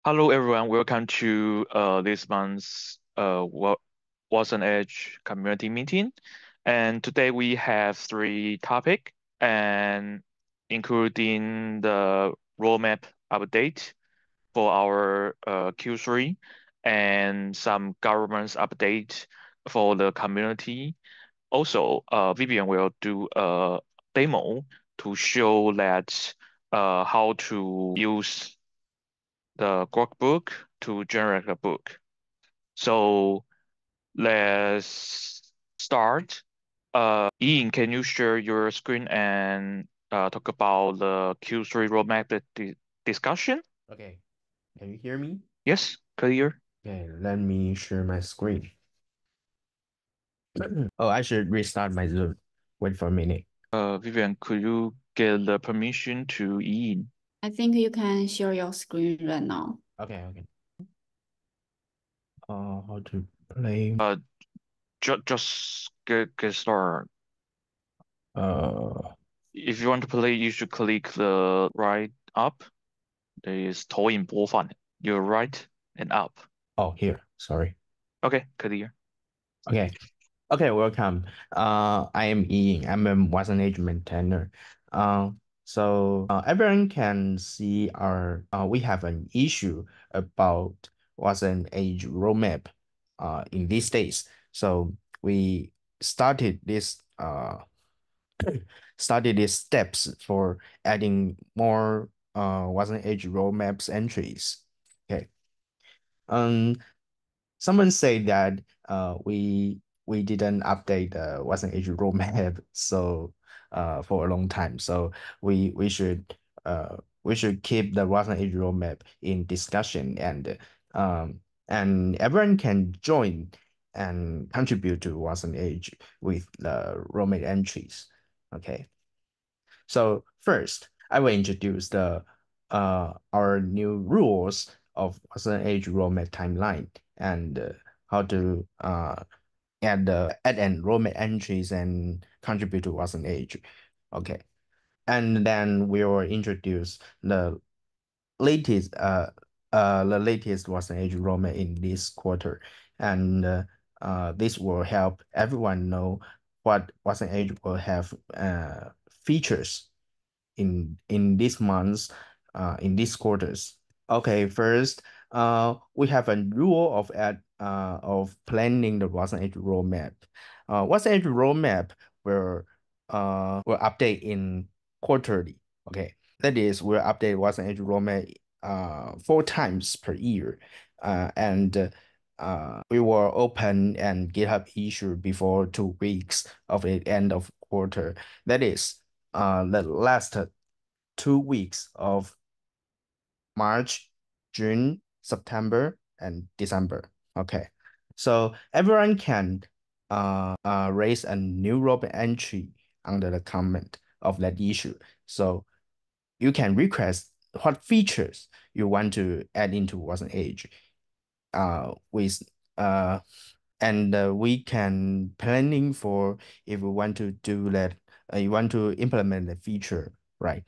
Hello everyone, welcome to this month's WasmEdge community meeting. And today we have three topics, and including the roadmap update for our Q3 and some governance update for the community. Also, Vivian will do a demo to show that how to use the Groqbook to generate a book. So let's start. Yiying, can you share your screen and talk about the Q3 roadmap discussion? Okay, can you hear me? Yes, clear. Okay, let me share my screen. Oh, I should restart my Zoom. Wait for a minute. Vivian, could you get the permission to Yiying? I think you can share your screen right now. Okay. How to play? Just get started. Uh, If you want to play, you should click the right up. There is 投影播放. You're right and up. oh, here. Sorry. Okay, clear. Okay, welcome. I am Yiying. I'm a WasmEdge maintainer. Everyone can see we have an issue about WasmEdge roadmap in these days. So we started this started these steps for adding more WasmEdge roadmaps entries. Okay. Um, Someone said that we didn't update the WasmEdge roadmap for a long time. So we should we should keep the WasmEdge roadmap in discussion and everyone can join and contribute to WasmEdge with the roadmap entries. Okay. So first, I will introduce the our new rules of WasmEdge roadmap timeline and how to add and roadmap entries and contribute to WasmEdge. Okay, and then we will introduce latest the latest WasmEdge roadmap in this quarter, and this will help everyone know what WasmEdge will have features in this months, in these quarters. Okay, first, we have a rule of planning the WasmEdge roadmap. WasmEdge roadmap will update in quarterly. Okay, that is, we'll update WasmEdge roadmap 4 times per year, and we will open and GitHub issue before 2 weeks of the end of quarter. That is, the last 2 weeks of March, June, September, and December. Okay, so everyone can raise a new roadmap entry under the comment of that issue. So you can request what features you want to add into WasmEdge with and we can planning for if we want to do that, you want to implement the feature, right?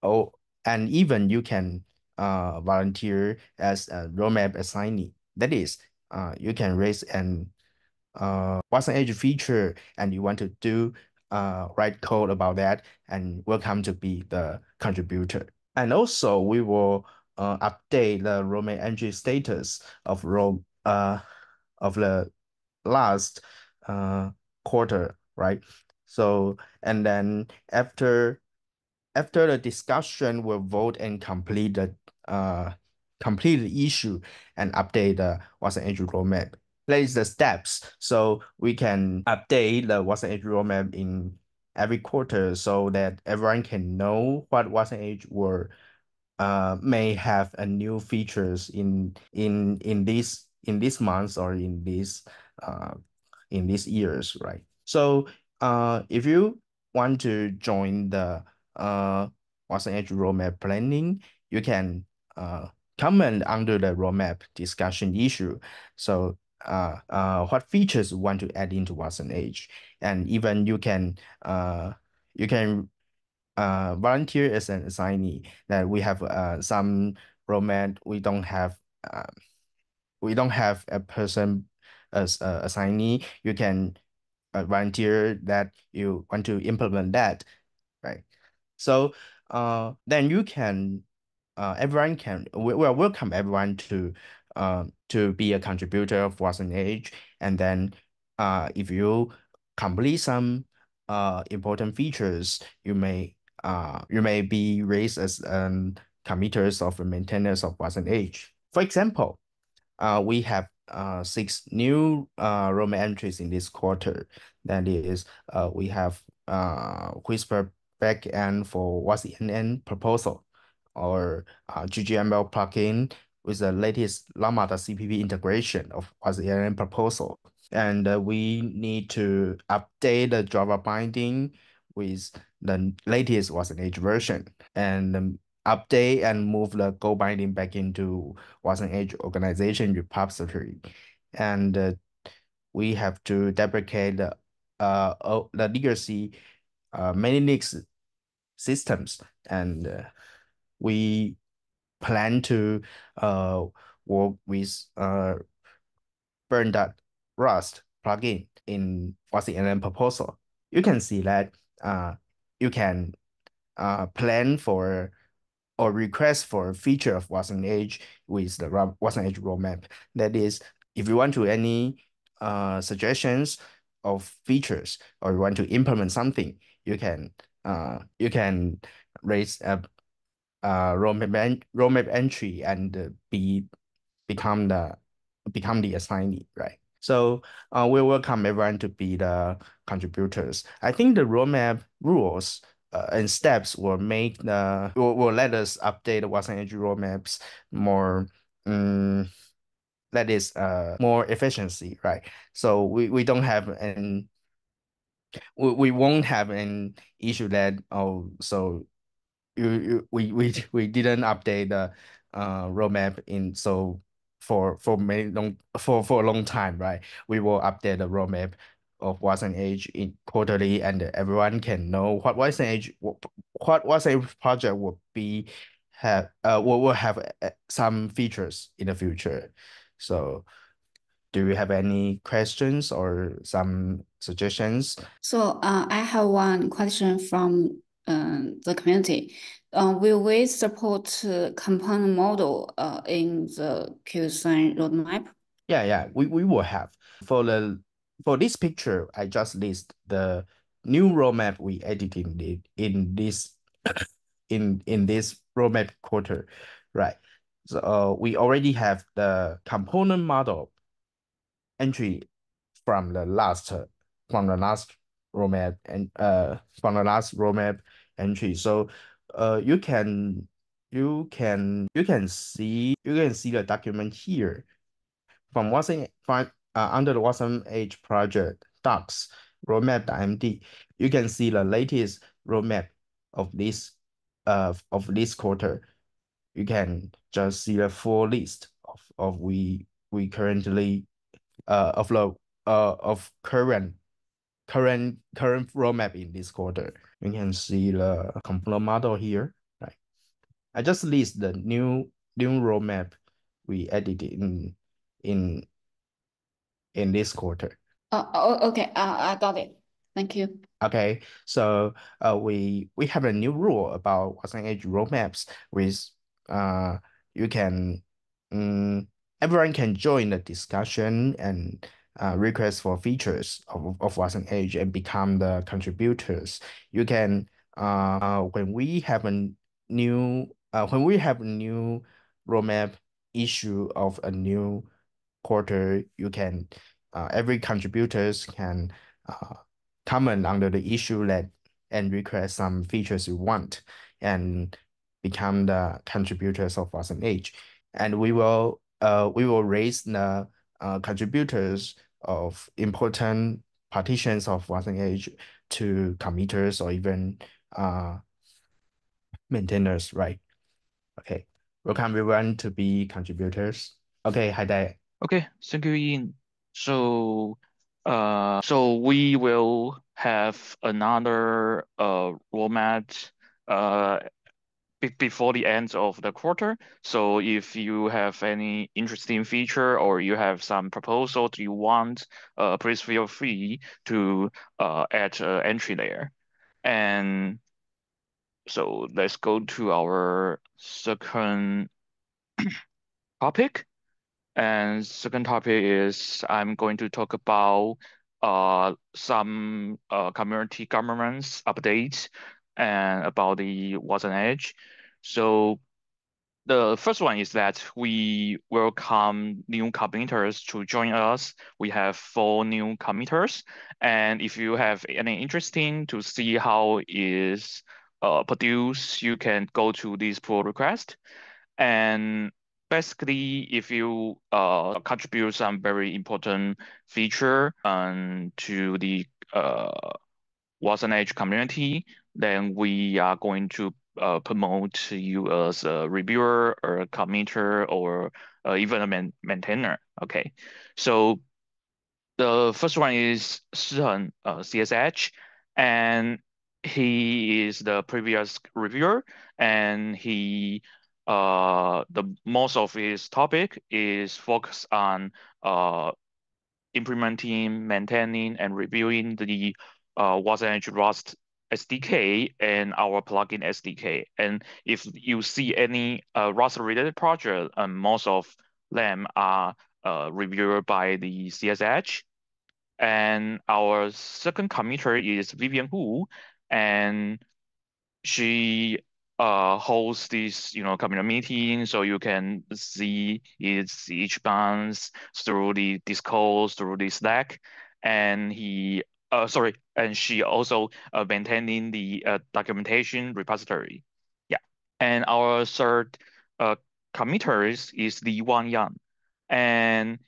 Oh, and even you can volunteer as a roadmap assignee. That is, you can raise an WasmEdge feature and you want to do write code about that, and welcome to be the contributor. And also, we will update the roadmap entry status of the last quarter, right? So, and then after the discussion, we'll vote and complete the issue and update the WasmEdge roadmap. Place the steps so we can update the WasmEdge roadmap in every quarter so that everyone can know what WasmEdge will may have a new features in this months or in these years, right? So if you want to join the WasmEdge roadmap planning, you can comment under the roadmap discussion issue. So what features you want to add into WasmEdge, and even you can volunteer as an assignee that we have some roadmap, we don't have a person as a assignee. You can volunteer that you want to implement that, right? So then you can everyone can we will welcome everyone to be a contributor of WasmEdge, and then if you complete some important features, you may be raised as committers of the maintainers of WasmEdge. For example, we have 6 new roadmap entries in this quarter. That is, we have Whisper backend for WasmEdge proposal, or GGML plugin with the latest llama.cpp integration of WasmEdge proposal. And we need to update the Java binding with the latest WasmEdge version, and update and move the Go binding back into WasmEdge organization repository. And we have to deprecate the legacy many Linux systems, and we plan to work with burn.rust plugin in WasmEdge proposal. You can see that you can plan for or request for a feature of WasmEdge with the WasmEdge roadmap. That is, if you want to any suggestions of features, or you want to implement something, you can raise a roadmap entry and become the assignee, right? So we welcome everyone to be the contributors. I think the roadmap rules and steps will let us update the WasmEdge roadmaps more, that is more efficiency, right? So we don't have we won't have an issue that, oh, so we didn't update the roadmap in so for a long time, right? We will update the roadmap of WasmEdge in quarterly, and everyone can know what WasmEdge project will have some features in the future. So do you have any questions or some suggestions? So I have one question from the community. Will we support component model in the Q3 roadmap? Yeah, we will have. For this picture, I just list the new roadmap we added in this in this roadmap quarter, right? So we already have the component model entry from the last roadmap, and from the last roadmap entry. So you can see the document here from under the WasmEdge project docs roadmap.md. You can see the latest roadmap of this quarter. You can just see the full list of we currently of the current roadmap in this quarter. You can see the component model here, right? I just list the new roadmap we added in this quarter. Okay, I got it. Thank you. Okay, so we have a new rule about WasmEdge roadmaps with you can everyone can join the discussion and request for features of WasmEdge and become the contributors. You can when we have a new roadmap issue of a new quarter, you can every contributors can comment under the issue and request some features you want and become the contributors of WasmEdge. And we will raise the contributors of important partitions of WasmEdge to committers or even maintainers, right? Okay. Welcome everyone to be contributors. Okay, Hydai. Okay, thank you, Yiying. So, so we will have another roadmap uh before the end of the quarter. So if you have any interesting feature or you have some proposals you want, please feel free to add an entry there. And so let's go to our second topic. And second topic is I'm going to talk about some community governance updates and about the WasmEdge. So the first one is that we welcome new committers to join us. We have 4 new committers, and if you have any interesting to see how is produced, you can go to this pull request. And basically, if you contribute some very important feature to the WasmEdge community, then we are going to promote you as a reviewer or a committer or even a maintainer. Okay, so the first one is Shiheng, CSH, and he is the previous reviewer, and the most of his topic is focused on implementing, maintaining, and reviewing the WasmEdge Rust SDK and our plugin SDK. And if you see any Rust-related project, most of them are reviewed by the CSH. And our second committer is Vivian Hu, and she hosts this, community meeting, so you can see each month through the Discord, through the Slack, and she also maintaining the documentation repository. Yeah, and our third committer is the Wang Yang, and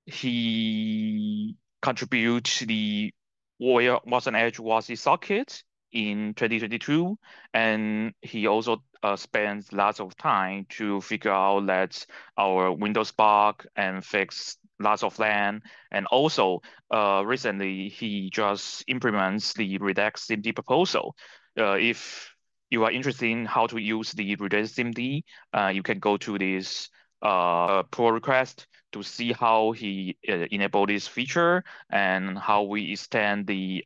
he contributes to the WasmEdge WASI socket in 2022, and he also spends lots of time to figure out that our Windows bug and fix lots of LAN. And also, recently he just implements the Redux SIMD proposal. If you are interested in how to use the Redux SIMD, you can go to this pull request to see how he enable this feature and how we extend the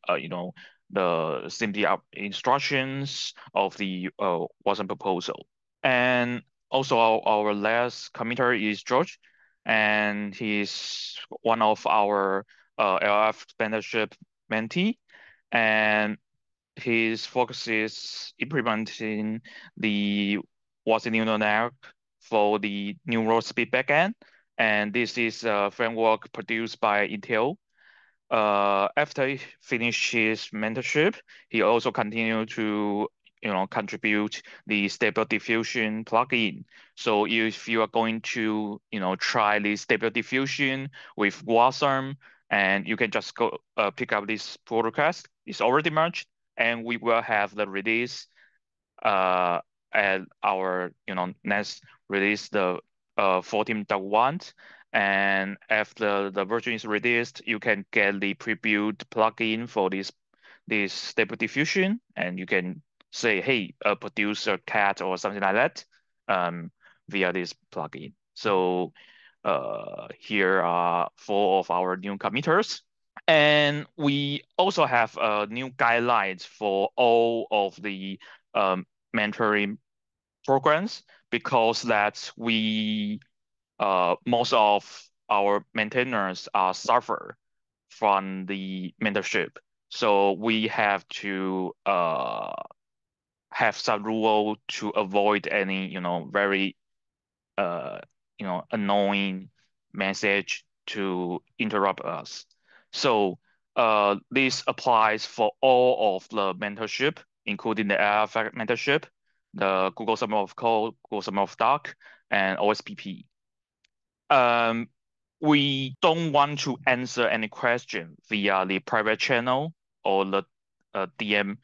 the SIMD instructions of the WASM proposal. And also our last committer is George, and he's one of our LF mentorship mentee, and his focus is implementing the WASM neural network for the neural speed backend, and this is a framework produced by Intel. After he finished his mentorship, he also continued to contribute the Stable Diffusion plugin. So if you are going to try the Stable Diffusion with Wasm, and you can just go pick up this pull request. It's already merged, and we will have the release at our next release, the 14.1. And after the version is released, you can get the pre-built plugin for this Stable Diffusion, and you can say, hey, produce a cat or something like that via this plugin. So here are 4 of our new committers. And we also have new guidelines for all of the mentoring programs, because that we most of our maintainers are suffer from the mentorship. So we have to have some rule to avoid any, very, annoying message to interrupt us. So this applies for all of the mentorship, including the LF mentorship, the Google Summer of Code, Google Summer of Doc, and OSPP. We don't want to answer any question via the private channel or the DM.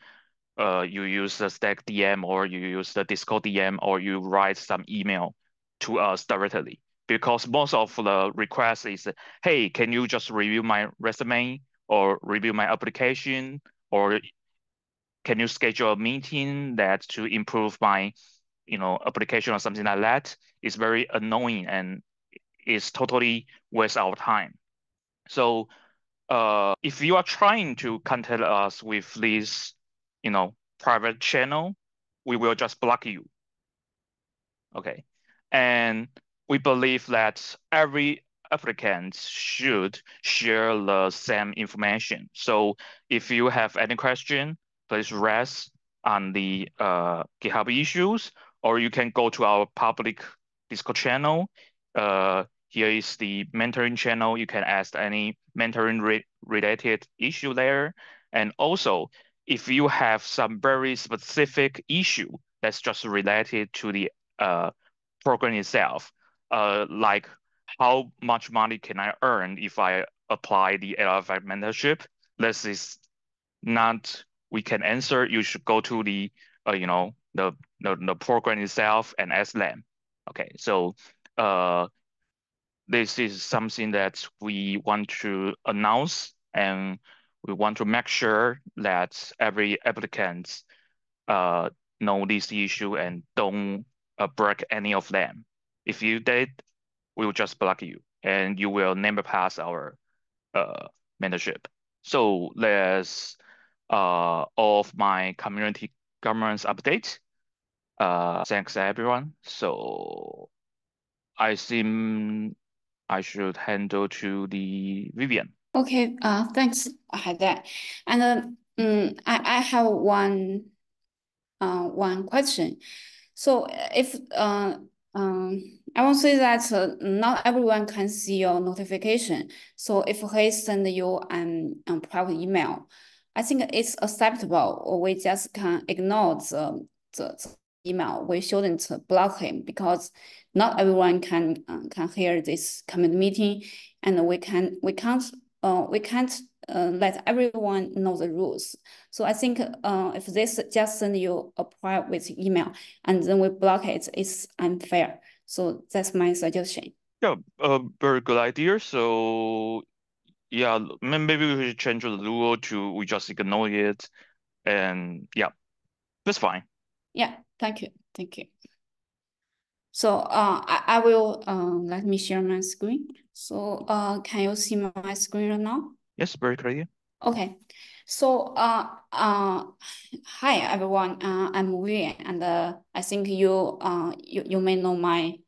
You use the Stack DM, or you use the Discord DM, or you write some email to us directly. Because most of the requests is, hey, can you just review my resume or review my application, or can you schedule a meeting that to improve my application or something like that is very annoying and is totally waste our time. So if you are trying to contact us with this, private channel, we will just block you. Okay. And we believe that every applicant should share the same information. So if you have any question, please raise on the GitHub issues, or you can go to our public Discord channel. Here is the mentoring channel. You can ask any mentoring related issue there. And also, if you have some very specific issue that's just related to the program itself, like how much money can I earn if I apply the LLF mentorship? This is not we can answer. You should go to the the program itself and ask them. Okay, so this is something that we want to announce, and we want to make sure that every applicant know this issue and don't break any of them. If you did, we will just block you, and you will never pass our mentorship. So that's all of my community governance update. Thanks everyone. So I think I should handle to the Vivian. Okay, thanks, Hydai. And I have one question. So if I want to say that not everyone can see your notification. So if he send you an private email, I think it's acceptable, or we just can ignore the email. We shouldn't block him because not everyone can hear this community meeting, and we can't let everyone know the rules. So I think if this just send you a private email and then we block it, it's unfair. So that's my suggestion. Yeah, very good idea. So yeah, maybe we should change the rule to we just ignore it, and yeah, that's fine. Yeah, thank you. So I will let me share my screen. So can you see my screen right now? Yes, very clear. Okay. So hi everyone. I'm Vivian, and I think you may know my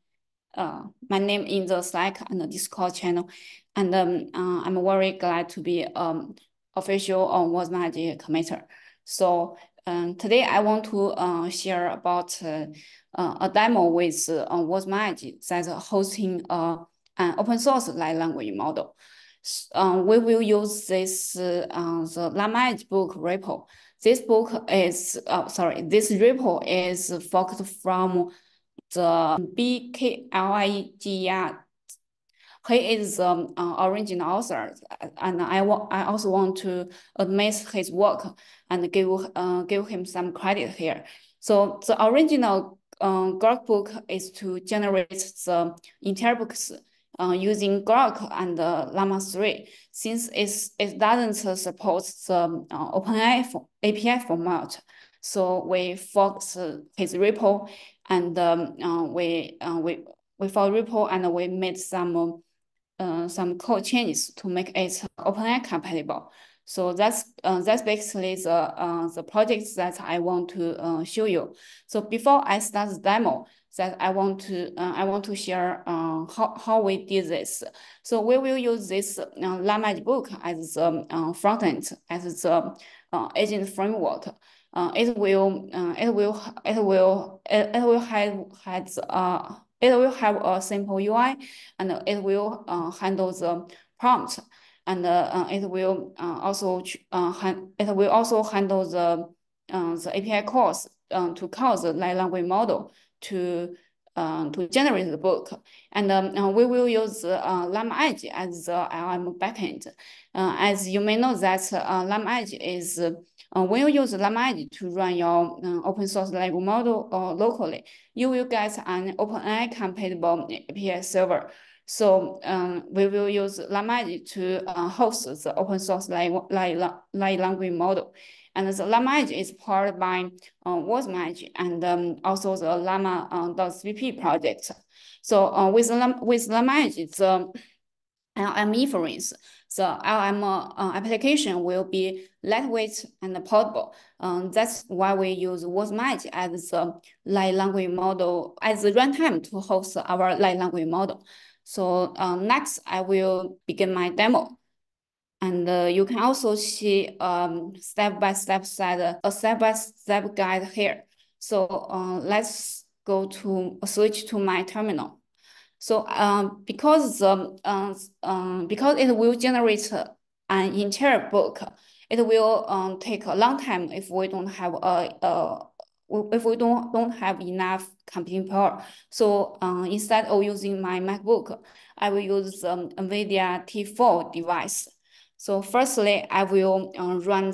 name in the Slack and the Discord channel, and I'm very glad to be official on WasmEdge committer. So today I want to share about a demo with WasmEdge that's hosting an open source large language model. We will use this the LlamaEdgeBook repo. This repo is forked from the BKLIGR. He is the original author, and I also want to admit his work and give him some credit here. So the original Groqbook is to generate the entire books using Grok and Llama 3. Since it doesn't support the OpenAI API format, so we forked his repo, and we found repo, and we made some code changes to make it OpenAI compatible. So that's basically the projects that I want to show you. So before I start the demo, that I want to share how we did this. So we will use this LlamaEdgeBook as the front end, as the agent framework. It will have a simple UI, and it will handle the prompt, and it will also handle the API calls to call the large language model to generate the book. And we will use LlamaEdge as the LM backend. As you may know that LlamaEdge is when you use LlamaEdge to run your open source language model locally, you will get an OpenAI compatible API server. So we will use LlamaEdge to host the open source large language model. And the LlamaEdge is powered by WasmEdge and also the Llama.cpp project. So with LlamaEdge, the LM inference, the LM application will be lightweight and portable. That's why we use WasmEdge as the large language model, as the runtime to host our large language model. So next, I will begin my demo. And you can also see step-by-step guide here. So let's switch to my terminal. So because it will generate an entire book, it will take a long time if we don't have don't have enough computing power. So instead of using my MacBook, I will use NVIDIA T4 device. So firstly, I will run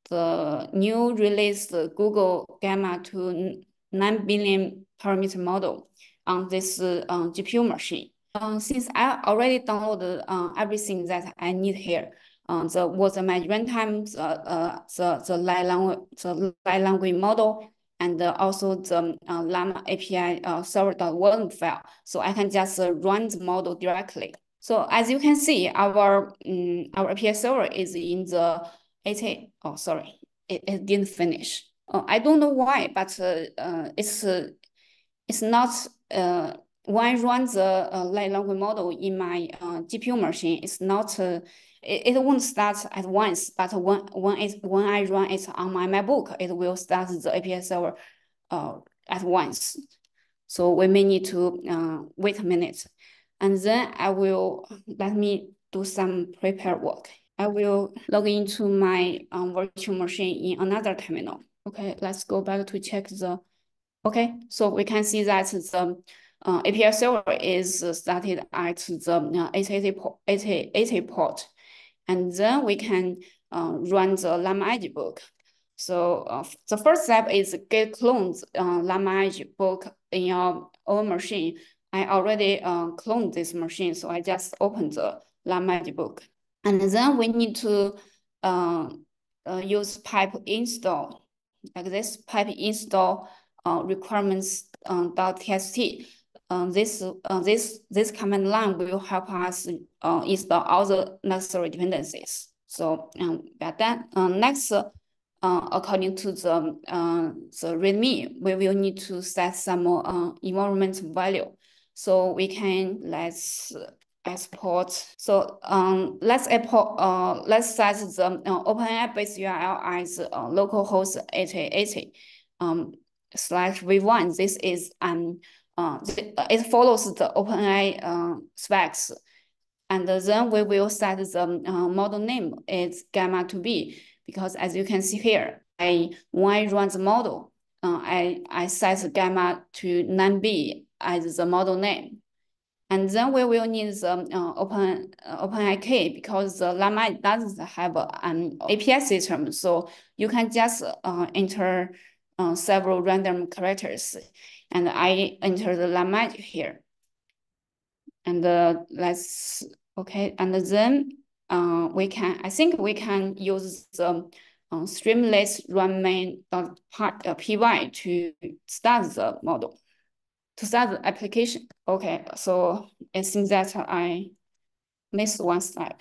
the new released Google Gemma-2-9 billion parameter model on this GPU machine. Since I already downloaded everything that I need here, the WasmEdge runtime, the large language model, and also the Llama API server.wasm file, so I can just run the model directly. So as you can see, our API server is in the 80. Oh, sorry, it didn't finish. I don't know why, but it's not. When I run the large language model in my GPU machine, it's not. It won't start at once, but when I run it on my MacBook, it will start the API server at once. So we may need to wait a minute. And then let me do some prepare work. I will log into my virtual machine in another terminal. Okay, let's go back to check okay, so we can see that the API server is started at the 8080 port. And then we can run the LlamaEdgeBook. So the first step is git clone LlamaEdgeBook in your own machine. I already cloned this machine, so I just opened the LlamaEdgeBook. And then we need to use pipe install, like this pipe install requirements.txt. This command line will help us install all the necessary dependencies. So next, according to the README, we will need to set some more environment value. So we can let's export. So let's set the OpenAI base URL as localhost 8080 /v1. This is it follows the OpenAI specs. And then we will set the model name is Gemma-2B, because as you can see here, when I run the model, I set Gemma-2-9B as the model name. And then we will need the OpenAI key, because the Llama doesn't have an API system. So you can just enter several random characters. And I enter the LlamaEdge here. And okay. And then I think we can use the streamless run main.py to start the model, to start the application. Okay, so it seems that I missed one step.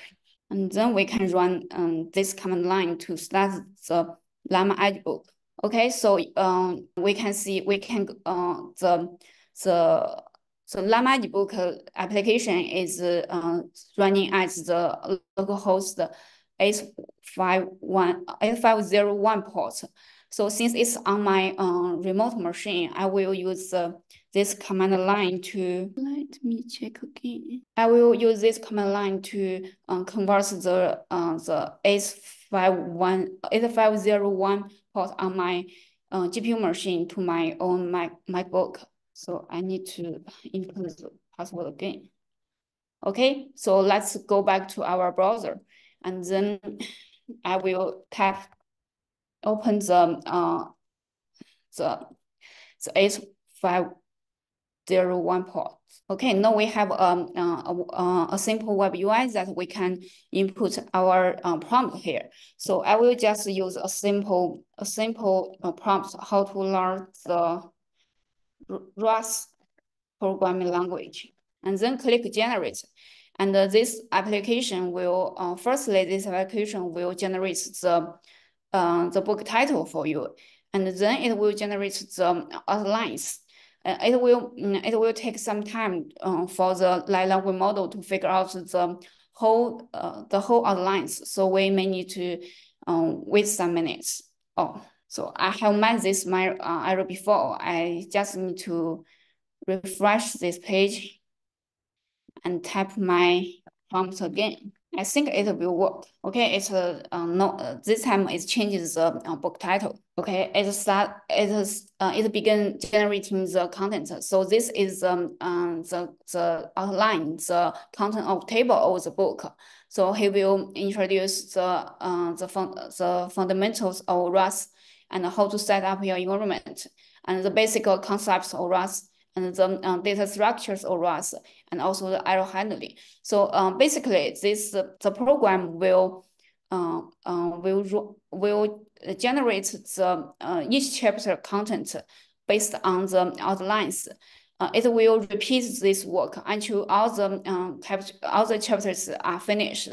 And then we can run this command line to start the LlamaEdgeBook. Okay, so we can see the LlamaEdgeBook application is running as the localhost 8501 port. So since it's on my remote machine, I will use this command line to, let me check again. I will use this command line to convert the 8501 port on my GPU machine to my own MacBook. So I need to input the password again. Okay, so let's go back to our browser, and then I will open the 8501 01 port. Okay, now we have a simple web UI that we can input our prompt here. So I will just use a simple prompt how to learn the Rust programming language, and then click generate. And this application will firstly this application will generate the book title for you, and then it will generate the outlines. It will take some time for the large language model to figure out the whole outlines. So we may need to wait some minutes. Oh, so I have met this error before. I just need to refresh this page and type my prompt again. I think it will work. Okay, it's no. This time it changes the book title. Okay, it begin generating the content. So this is the outline, the content of table of the book. So he will introduce the fundamentals of Rust and how to set up your environment and the basic concepts of Rust and the data structures of Rust, and also the error handling. So basically, the program will generate the each chapter content based on the outlines. It will repeat this work until all the chapters are finished.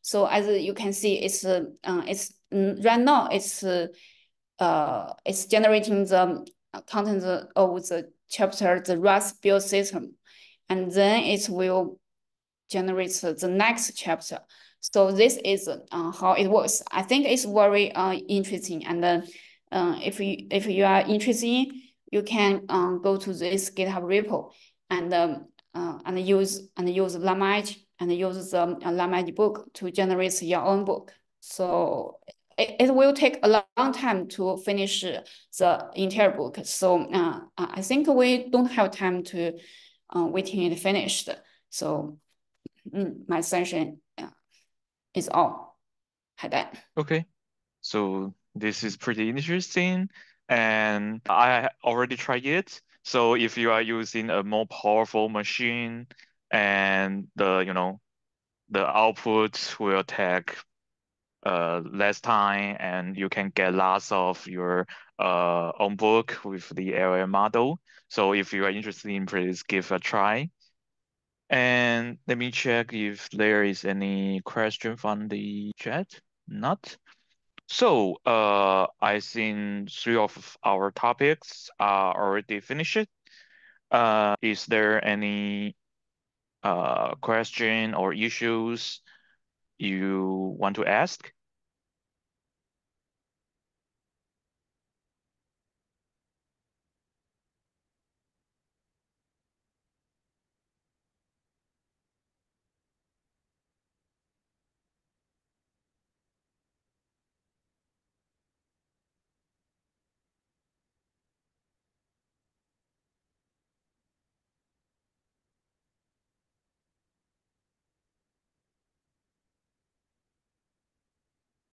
So as you can see, it's right now it's generating the content of the chapter, the Rust build system, and then it will generate the next chapter. So this is how it works. I think it's very interesting, and if you are interested, you can go to this GitHub repo and use LlamaEdge and use the LlamaEdgeBook to generate your own book. So it will take a long time to finish the entire book. So I think we don't have time to waiting it finished. So my session is all. Hydai. Okay, so this is pretty interesting, and I already tried it. So if you are using a more powerful machine, and the output will take less time, and you can get lots of your own book with the LLM model. So if you are interested, please give a try. And let me check if there is any question from the chat. Not. So I think 3 of our topics are already finished. Is there any question or issues you want to ask?